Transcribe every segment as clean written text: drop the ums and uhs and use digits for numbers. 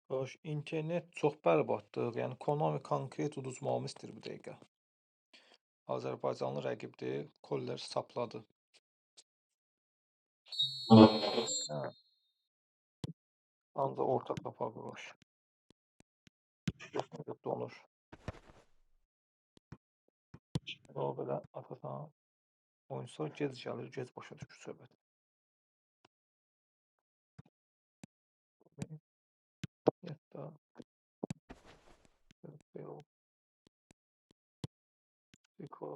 Hoş, internet çox bərbaddır. Yəni Konami konkret uduzmamı istəyir bu dəqiqə. Azərbaycanlı rəqibdir, Koller sapladı. Hə, ancaq orta qapaq vurur. Donur. O belə atasan, oyunçular gec gəlir, gec başa düşür söhbət. Hətta Bell, Zico,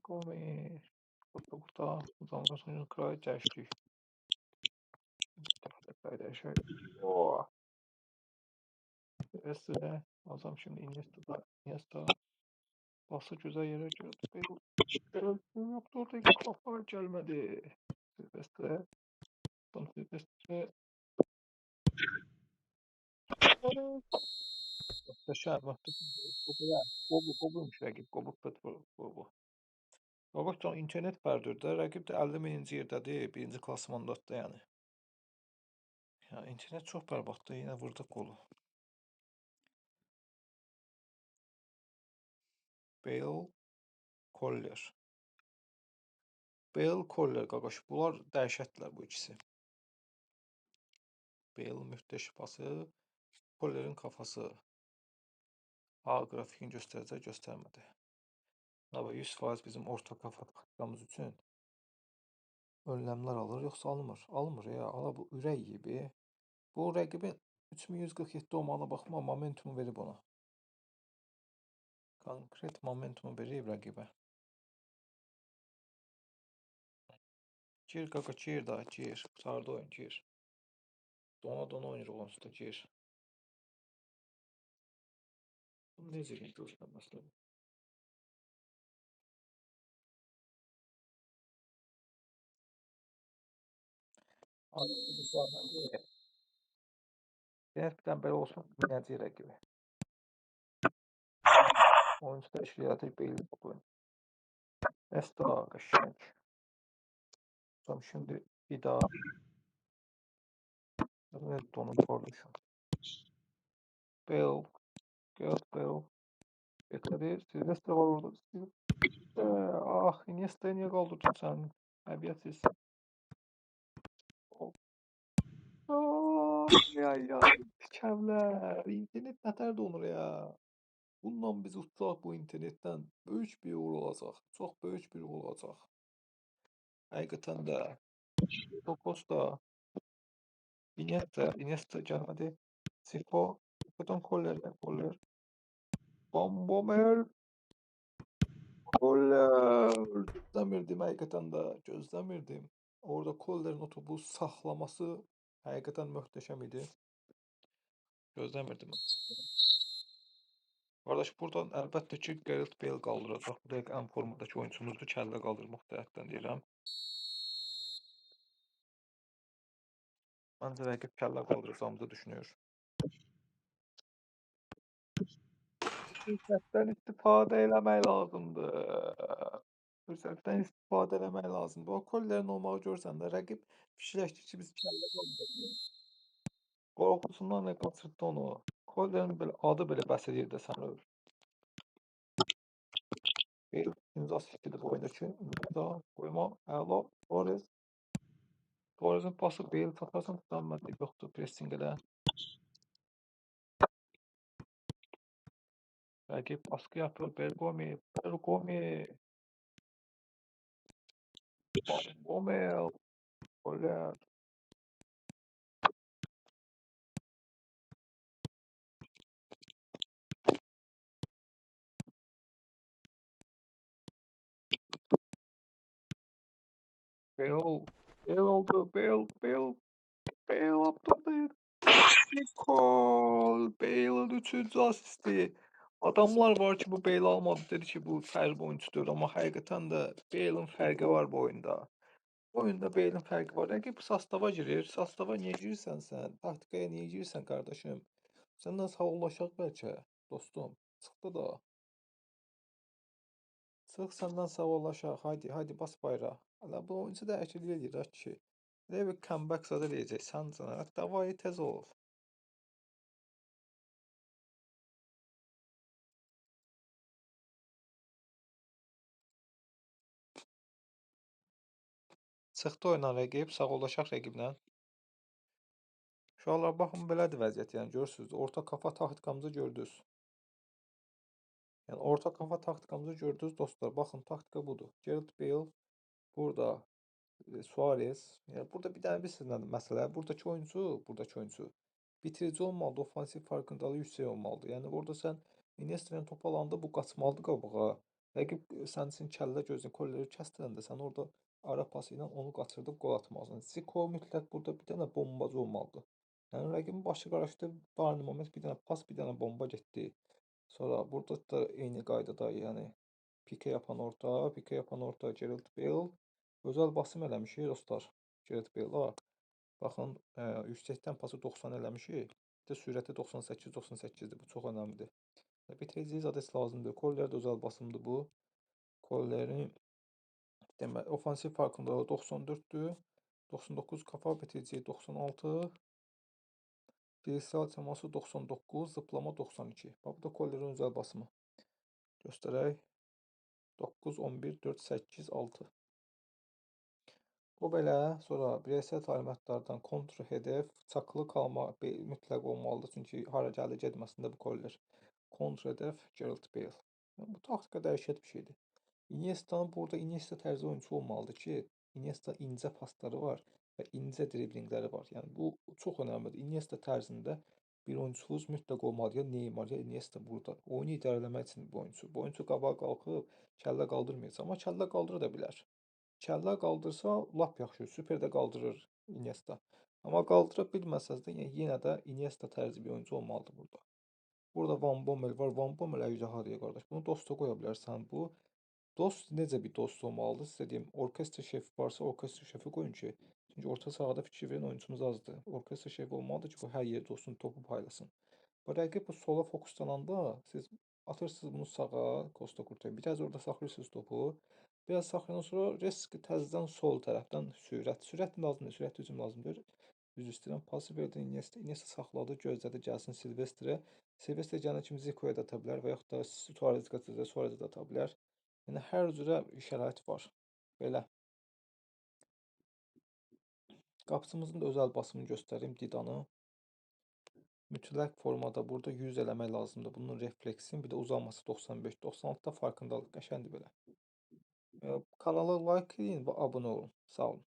Gomes, burada uzanma sonu kray dəyişdik. Kray dəyişək. Oh, Iniesta, azam şimdi Iniesta bası güzel yere gördü. Bell yoktu orada kafa gelmedi. Silvestre, Don Silvestre. Muhteşem, muhteşem. Qobuymuş rəqib, qobu Petro, qobu. Qabaqcan internet pərdürdə, rəqib də 50.000-ci yerdədir, birinci klasmandadır yəni. Ya, internet çox bərbaddır, yenə vurdu qolu. Bale, Koller. Bale, Koller, qaqaş, bunlar dəhşətlər bu ikisi. Bale müthiş pası, Koller'in kafası. A grafikin göstərəcək, göstərmədi. Nava 100% bizim orta kafa taktikamız üçün önlemler alır, yoxsa almır. Almır ya, ala bu ürək gibi. Bu rəqibin 3147 olmağına baxma, momentumu verib ona. Konkret momentumu verib rəqibə. Gir qaka, gir da, gir. Sardı oyun, gir. Dona oynayır onsuz da, gir. Bunu necə göstərməsin? Gerçekten belə olsun, minəcək rəqibi. Oyuncu da işləyəcək belli bu oyun. Esta qəşəng. Tam şimdi bir daha Don'u kormuşum. Bale, Gareth Bale. Yeterli. Silvestre var orada. Ah, Iniesta'yı niye kaldırdın sen? Terbiyesiz. Ya, Kevler. İnternet neler donur ya. Bundan biz uçsaq bu internetten böyük bir uğur olacaq. Çox böyük bir uğur olacaq. Həqiqətən də. Costa, Iniesta gəlmədi. Zico, Zico'dan Koller. Bombomer. Koller. Gözləmirdim həqiqətən də. Gözləmirdim. Orada Koller'in o topu saxlaması həqiqətən möhtəşəm idi. Gözləmirdim. Qardaş, buradan əlbəttə ki, Gareth Bale qaldıracaq. Bu dəqiqə ən formadakı oyuncumuzdur. Kəllə qaldırmaq cəhətdən deyirəm. Məncə rəqib kəllə qaldıracağımızı düşünür. Fürsətdən istifadə eləmək lazımdır. Fürsətdən istifadə eləmək lazımdır. O Koller'in olmağı görsən də rəqib fikirləşdi ki, biz kəllə qaldıracağıq. Qorxusundan nə qaçırtdı onu. Koller'in belə adı belə bəs edir də sən öl. Bir imza siktidir bu oyundakı. İmza qoyma. Əla. Torres. Torres'in pası Bale tatarsan tutanmadı. Yoxdur, pressing elə. Rəqib baskı yapıyor. Bergomi. Bomel. Koller. Bale oldu. Bale yaptırdı. Gol. Bale'ın 3. asisti. Adamlar var ki, bu Bale almadı, dedi ki, bu fərqi oyuncudur. Amma həqiqətən də Bale'ın fərqi var bu oyunda. Bu oyunda Bale'ın fərqi var. Rəqib sastava girir. Sastava niyə girirsən sən? Taktikaya niyə girirsən qardaşım? Səndən sağollaşaq bəlkə, dostum. Çıxdı da. Çıx səndən sağollaşaq. Haydi bas bayrağı. Hələ bu oyuncu da əkil eləyir ki. Elə bir comeback zad eləyəcəksən canə. Davay tez ol. Çıxdı oyundan rəqib, sağollaşaq rəqiblə. Uşaqlar baxın belədir vəziyyət, yəni görürsüz. Orta kafa taktikamızı gördünüz. Yəni orta kafa taktikamızı gördünüz dostlar. Baxın taktika budur. Gareth Bale burada, Suarez. Yəni burada bir dənə bilirsiz nədir məsələ? Buradakı oyunçu bitirici olmalıdır, ofansif farkındalığı yüksək olmalıdır. Yəni orada sən Iniesta ilə top alanda bu qaçmalıdır qabağa. Rəqib sənin üçün kəllə gözünü kolları kəsdirəndə sən orada ara pası ilə onu qaçırdıb qol atmalısan. Zico mütləq burada bir dənə bombacı olmalıdır. Yəni rəqibin başı qarışdı, Bayern moment bir dənə pas, bir dənə bomba getdi. Sonra burada da eyni qaydada, yəni Pike yapan orta Gareth Bale. Özəl basım eləmişik dostlar. Gareth Bale-a. Baxın, yüksəkdən pası 90 eləmişik. Bir də sürəti 98-98-dir. Bu çox önəmlidir. Bitiricilik zad heç lazımdır. Korler də özəl basımdır bu. Korlerin demək ofansif farkındalığı 94-dür. 99 kafa bitiriciliyi 96. Fiziksel teması 99, zıplama 92. Bax bu da Kollerin özəl basımı. Göstərək. 9, 11, 4, 8, 6. Bu belə, sonra bireysel təlimatlardan kontra hedef, çakılı qalma mütləq olmalıdır, çünki hara gəlir getməsində bu koller. Kontra hedef Gareth Bale. Bu taktika dəhşət bir şeydir. Iniesta tərzi oyunçu olmalıdır ki, Iniesta incə pasları var və incə driblingləri var. Yəni bu çox önəmlidir. Iniesta tərzində bir oyunçunuz mütləq olmalıdır. Ya Neymar, ya Iniesta burada. Oyunu idarə etmək üçün bu oyunçu. Bu oyunçu qabağa qalxıb kəllə qaldırmayacaq, amma kəllə qaldıra da bilər. Kəllə qaldırsa lap yaxşı, super də qaldırır Iniesta. Amma qaldıra bilməsəz də yenə də Iniesta tərzi bir oyuncu olmalıdır burada. Burada Van Bommel var. Van Bommel əjdahadır qardaş. Bunu dosta qoya bilərsən. Bu dost necə bir dost olmalıdır? Sizə deyim, orkestr şefi varsa orkestr şefi qoyun ki, çünki orta sahada fikir verən oyunçumuz azdır. Orkestr şefi olmalıdır ki, bu hər yerdə olsun, topu paylasın. Bu rəqib bu sola fokuslananda siz atırsınız bunu sağa, Costa Kurtaya. Biraz orada saxlayırsınız topu. Biraz saxlayandan sonra risk təzədən sol tərəfdən sürət. Sürət lazımdır, sürət hücum lazımdır. Düz istəyirəm. Pası verdi Iniesta. Iniesta saxladı, gözlədi gəlsin Silvestrə. Silvestre gələn kimi Zico'ya da ata bilər və yaxud da Suarez qaçacaq, Suarez də ata bilər. Yəni hər cürə şərait var. Belə. Qapıçımızın da özəl basımını göstərim Didanı. Mütləq formada burada 100 eləmək lazımdır. Bunun refleksin, bir də uzanması 95, 96-da farkındalıq qəşəngdir belə. Kanala like edin və abunə olun. Sağ olun.